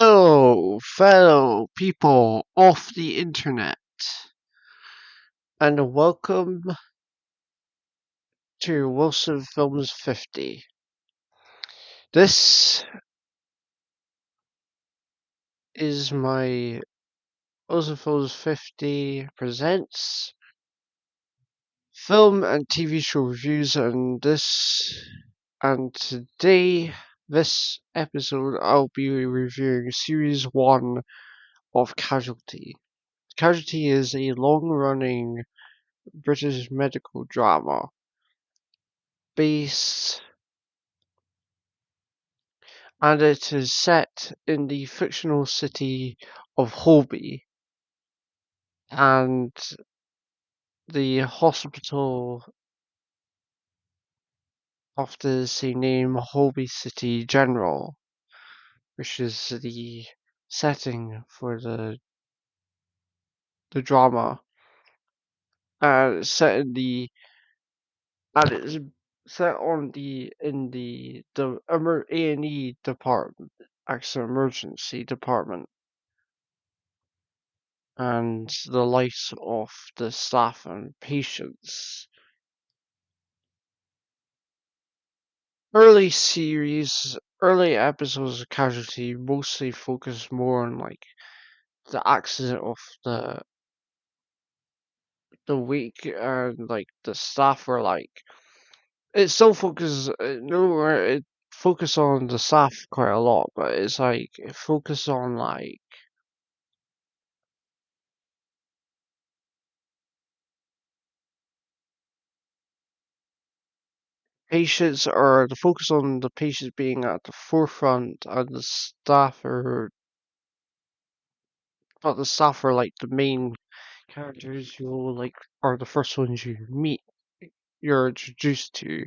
Hello, fellow people off the internet, and welcome to Wilson Films 50. This is my Wilson Films 50 presents film and TV show reviews, and today, this episode, I'll be reviewing Series 1 of Casualty. Casualty is a long-running British medical drama based and it is set in the fictional city of Holby, and the hospital of the same name, Holby City General, which is the setting for the drama. It's set in the and it's set on the A&E department, accident emergency department, and the lives of the staff and patients. Early episodes of Casualty mostly focus more on like the accident of the week, and like the staff were like it still focuses no it focus on the staff quite a lot, but it's like it focus on like patients, or the focus on the patients being at the forefront, and the staff are like the main characters you like are the first ones you're introduced to.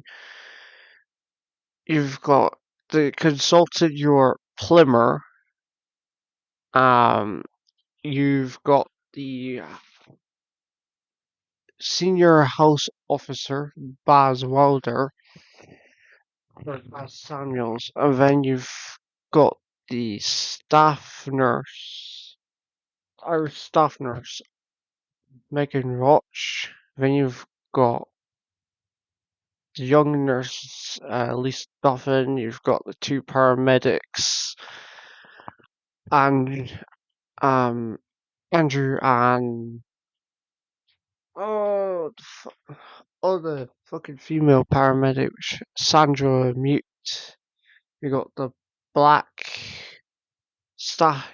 You've got the consultant, your Plimmer. Um, you've got the senior house officer, Baz Wilder, or Baz Samuels, and then you've got the staff nurse, Megan Roch. Then you've got the young nurse, Lisa Duffin. You've got the two paramedics, and Andrew and oh, the fucking female paramedics, Sandra Mute. You got the black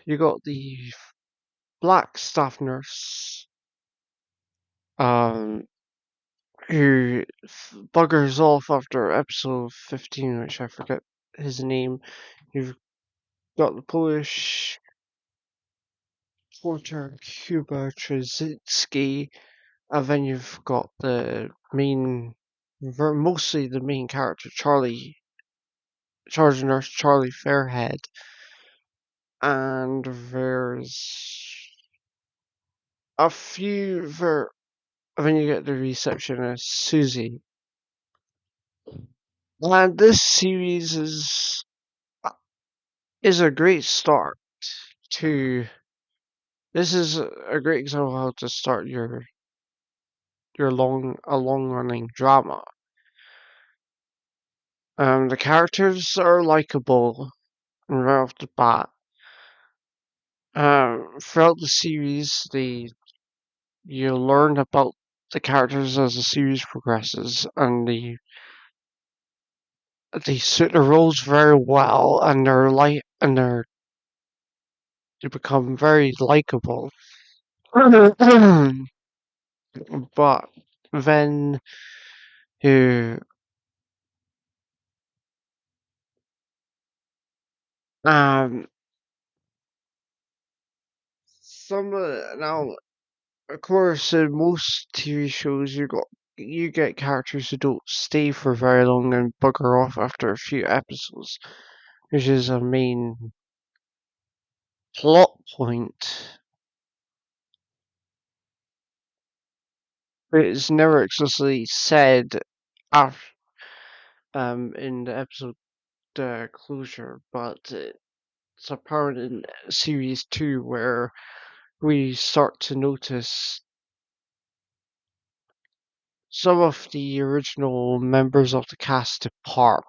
you got the black staff nurse, um, who buggers off after episode 15, which I forget his name. You've got the Polish porter, Kuba Trzynski, and then you've got mostly the main character, Charge Nurse Charlie Fairhead, and there's a few then you get the receptionist Susie. And this series is a great start to. This is a great example of how to start a long running drama. The characters are likable right off the bat. Throughout the series, you learn about the characters as the series progresses, and they suit the roles very well, and they become very likable. But then you um now, of course, in most TV shows you get characters who don't stay for very long and bugger off after a few episodes, which is a main plot point. It's never explicitly said after, in the episode closure, but it's apparent in series two where we start to notice some of the original members of the cast depart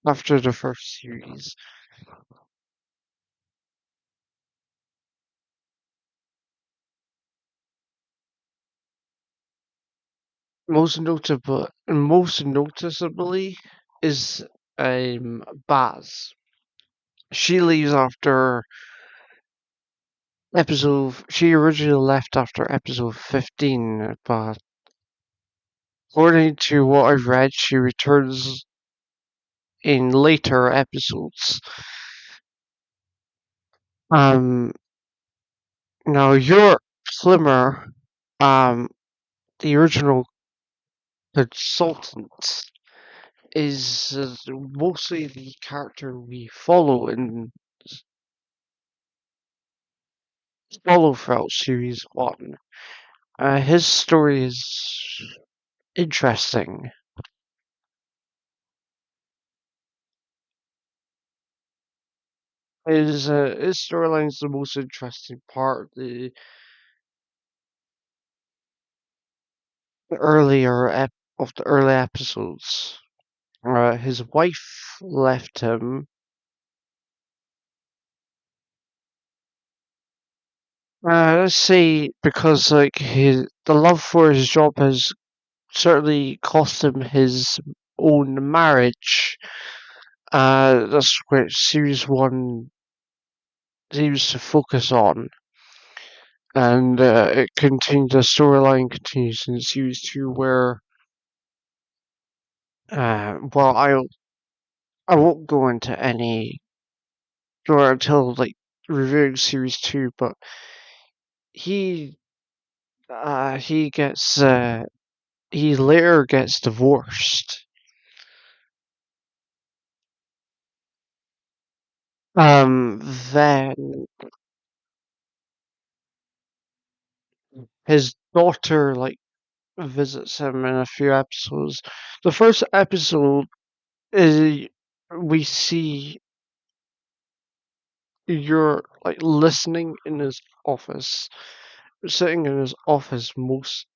after the first series. Most noticeably is Baz. She leaves after she originally left after episode 15, but according to what I've read, she returns in later episodes. Um, Now your Flimmer, um, the original consultant, is mostly the character we follow throughout series one. His story is interesting. His storyline is the most interesting part. The of the early episodes. His wife left him. Let's say because like the love for his job has certainly cost him his own marriage. That's what series one seems to focus on, and the storyline continues in series two, where well, I won't go into any or until like reviewing series two, but he he gets he later gets divorced. Then his daughter like visits him in a few episodes. The first episode is we see you're like listening in his office, sitting in his office most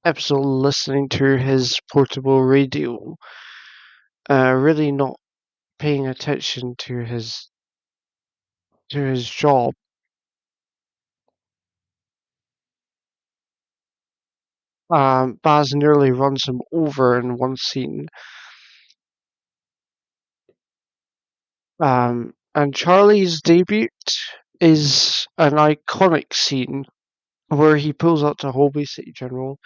episode, listening to his portable radio, really not paying attention to his job. Baz nearly runs him over in one scene. And Charlie's debut is an iconic scene where he pulls up to Holby City General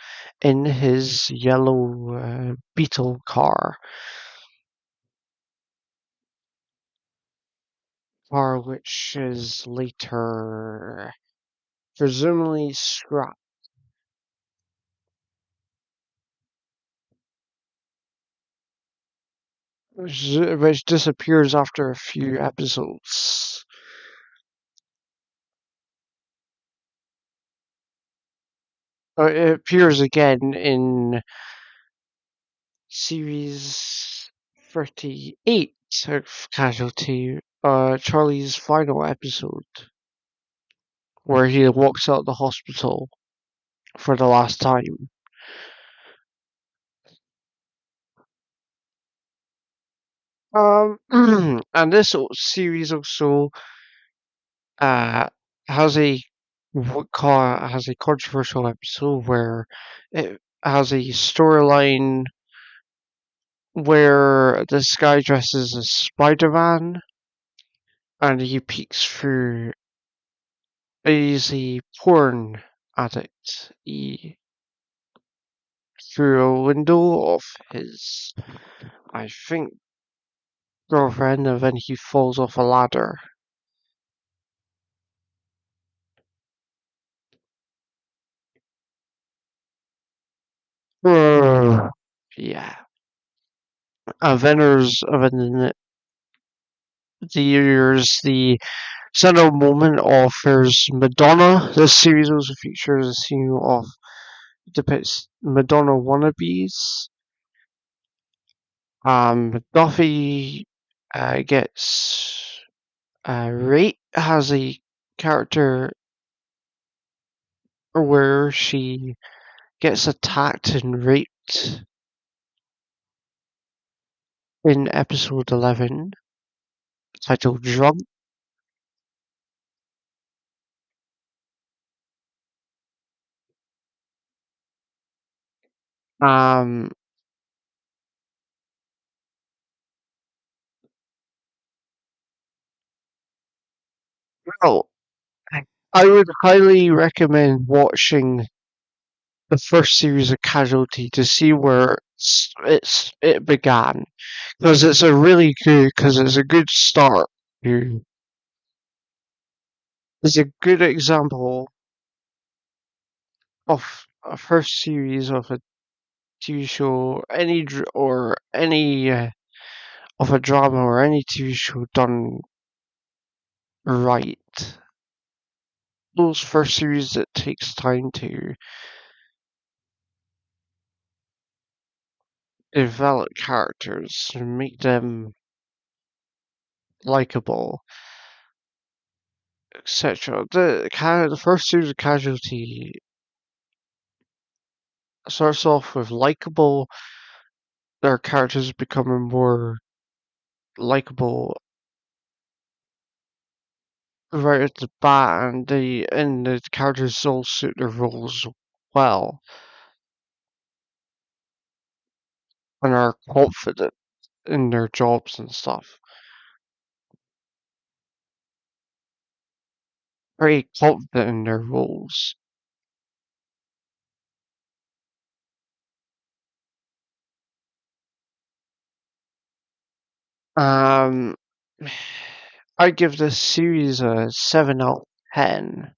in his yellow Beetle car which is later presumably scrapped, which disappears after a few episodes. It appears again in series 38 of Casualty, Charlie's final episode, where he walks out of the hospital for the last time. And this series also uh, has has a controversial episode where it has a storyline where this guy dresses as Spider-Man and he peeks through. He's a porn addict. He through a window of his, I think, girlfriend, and then he falls off a ladder. Yeah. There's the central moment of there's Madonna. This series also features a scene of depicts Madonna wannabes. Buffy gets raped, has a character where she gets attacked and raped in episode 11, titled Drunk. Um, well, I would highly recommend watching the first series of Casualty to see where it began, because it's a good start. to- It's a good example of a first series of a TV show, or any of a drama or any TV show done right. Those first series, it takes time to develop characters and make them likable, etc. The first series of Casualty starts off with likable. Their characters becoming more likable right at the bat, and the characters all suit their roles well and are confident in their jobs and stuff. Very confident in their roles. Um, I give this series a 7 out of 10.